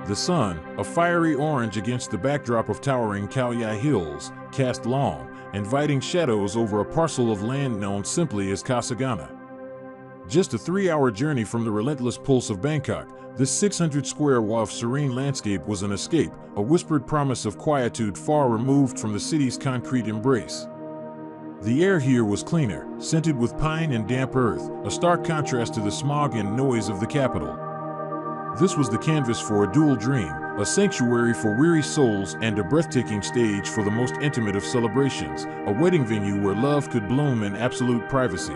The sun, a fiery orange against the backdrop of towering Khao Yai hills, cast long, inviting shadows over a parcel of land known simply as Casa Gana. Just a 3-hour journey from the relentless pulse of Bangkok, this 600-square wa of serene landscape was an escape, a whispered promise of quietude far removed from the city's concrete embrace. The air here was cleaner, scented with pine and damp earth, a stark contrast to the smog and noise of the capital. This was the canvas for a dual dream, a sanctuary for weary souls and a breathtaking stage for the most intimate of celebrations, a wedding venue where love could bloom in absolute privacy.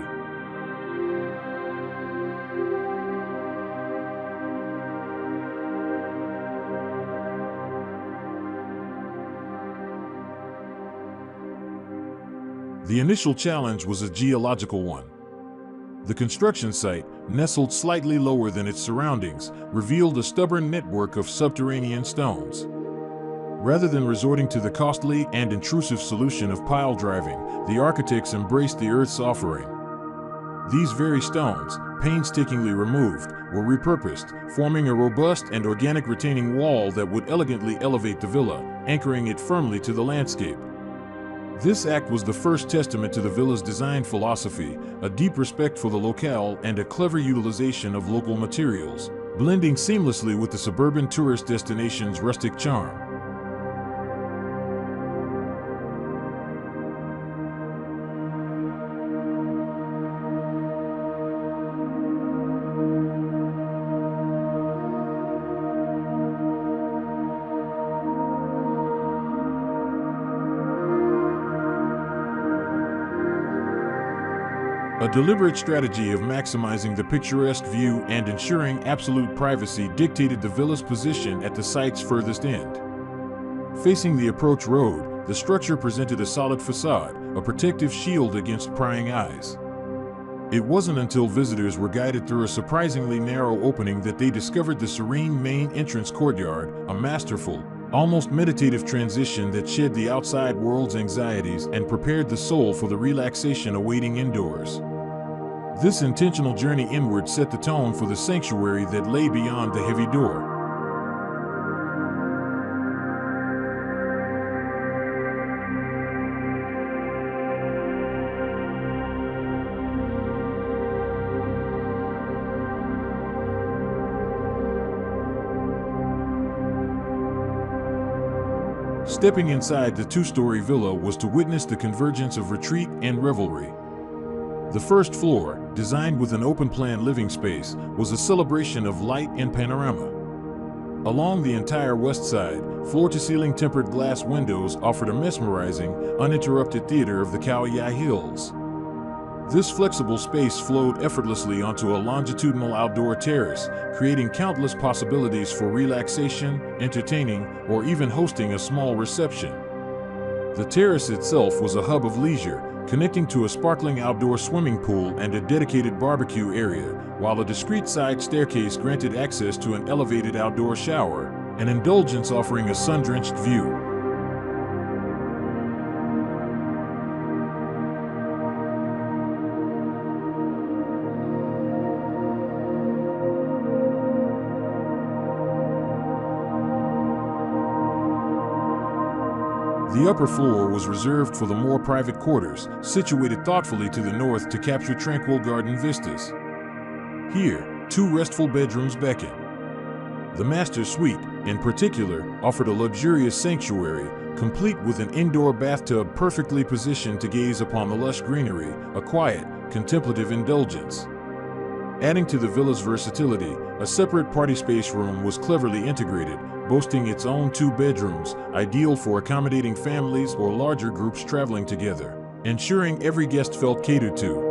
The initial challenge was a geological one. The construction site, nestled slightly lower than its surroundings, revealed a stubborn network of subterranean stones. Rather than resorting to the costly and intrusive solution of pile driving, the architects embraced the Earth's offering. These very stones, painstakingly removed, were repurposed, forming a robust and organic retaining wall that would elegantly elevate the villa, anchoring it firmly to the landscape. This act was the first testament to the villa's design philosophy, a deep respect for the locale and a clever utilization of local materials, blending seamlessly with the suburban tourist destination's rustic charm. A deliberate strategy of maximizing the picturesque view and ensuring absolute privacy dictated the villa's position at the site's furthest end. Facing the approach road, the structure presented a solid facade, a protective shield against prying eyes. It wasn't until visitors were guided through a surprisingly narrow opening that they discovered the serene main entrance courtyard, a masterful, almost meditative transition that shed the outside world's anxieties and prepared the soul for the relaxation awaiting indoors. This intentional journey inward set the tone for the sanctuary that lay beyond the heavy door. Stepping inside the 2-story villa was to witness the convergence of retreat and revelry. The first floor, designed with an open-plan living space, was a celebration of light and panorama. Along the entire west side, floor-to-ceiling tempered glass windows offered a mesmerizing, uninterrupted theater of the Khao Yai hills. This flexible space flowed effortlessly onto a longitudinal outdoor terrace, creating countless possibilities for relaxation, entertaining, or even hosting a small reception. The terrace itself was a hub of leisure, connecting to a sparkling outdoor swimming pool and a dedicated barbecue area, while a discreet side staircase granted access to an elevated outdoor shower, an indulgence offering a sun-drenched view. The upper floor was reserved for the more private quarters, situated thoughtfully to the north to capture tranquil garden vistas. Here, 2 restful bedrooms beckoned. The master suite, in particular, offered a luxurious sanctuary, complete with an indoor bathtub perfectly positioned to gaze upon the lush greenery, a quiet, contemplative indulgence. Adding to the villa's versatility, a separate party space room was cleverly integrated, boasting its own 2 bedrooms, ideal for accommodating families or larger groups traveling together, ensuring every guest felt catered to.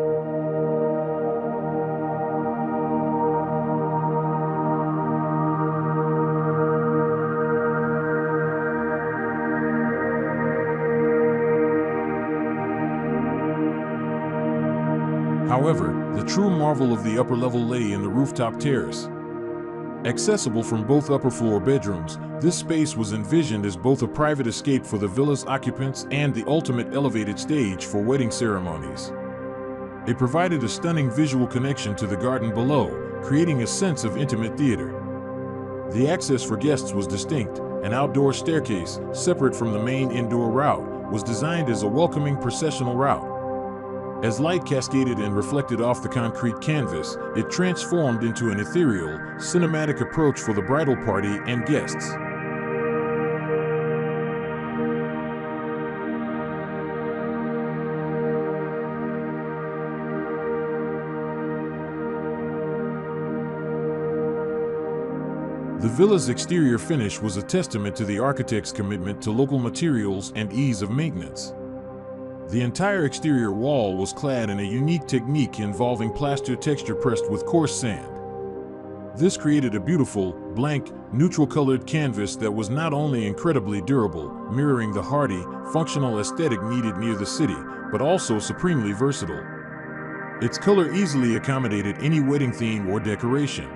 However, the true marvel of the upper level lay in the rooftop terrace. Accessible from both upper floor bedrooms, this space was envisioned as both a private escape for the villa's occupants and the ultimate elevated stage for wedding ceremonies. It provided a stunning visual connection to the garden below, creating a sense of intimate theater. The access for guests was distinct. An outdoor staircase, separate from the main indoor route, was designed as a welcoming processional route. As light cascaded and reflected off the concrete canvas, it transformed into an ethereal, cinematic approach for the bridal party and guests. The villa's exterior finish was a testament to the architect's commitment to local materials and ease of maintenance. The entire exterior wall was clad in a unique technique involving plaster texture pressed with coarse sand. This created a beautiful, blank, neutral-colored canvas that was not only incredibly durable, mirroring the hardy, functional aesthetic needed near the city, but also supremely versatile. Its color easily accommodated any wedding theme or decoration.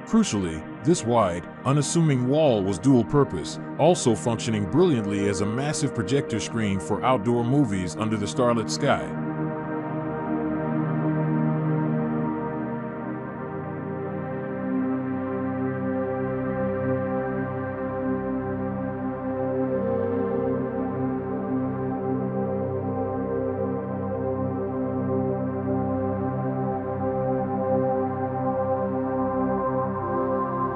Crucially, this wide, unassuming wall was dual-purpose, also functioning brilliantly as a massive projector screen for outdoor movies under the starlit sky.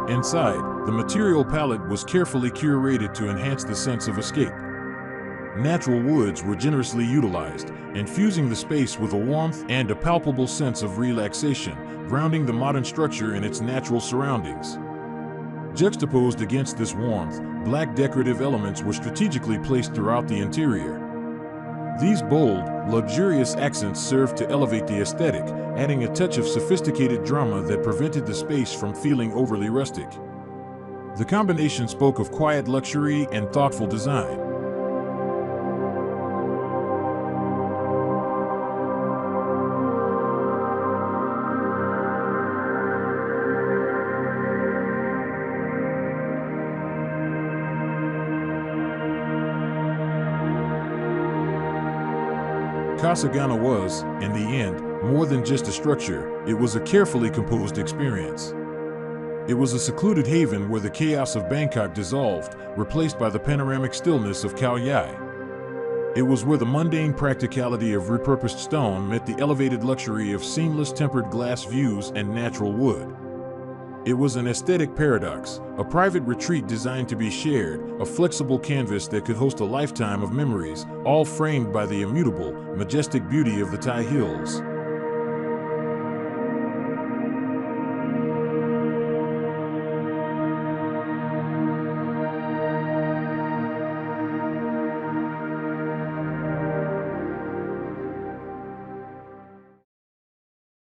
Inside, the material palette was carefully curated to enhance the sense of escape. Natural woods were generously utilized, infusing the space with a warmth and a palpable sense of relaxation, grounding the modern structure in its natural surroundings. Juxtaposed against this warmth, black decorative elements were strategically placed throughout the interior. These bold, luxurious accents served to elevate the aesthetic, adding a touch of sophisticated drama that prevented the space from feeling overly rustic. The combination spoke of quiet luxury and thoughtful design. Casa Gana was, in the end, more than just a structure. It was a carefully composed experience. It was a secluded haven where the chaos of Bangkok dissolved, replaced by the panoramic stillness of Khao Yai. It was where the mundane practicality of repurposed stone met the elevated luxury of seamless tempered glass views and natural wood. It was an aesthetic paradox, a private retreat designed to be shared, a flexible canvas that could host a lifetime of memories, all framed by the immutable, majestic beauty of the Thai hills.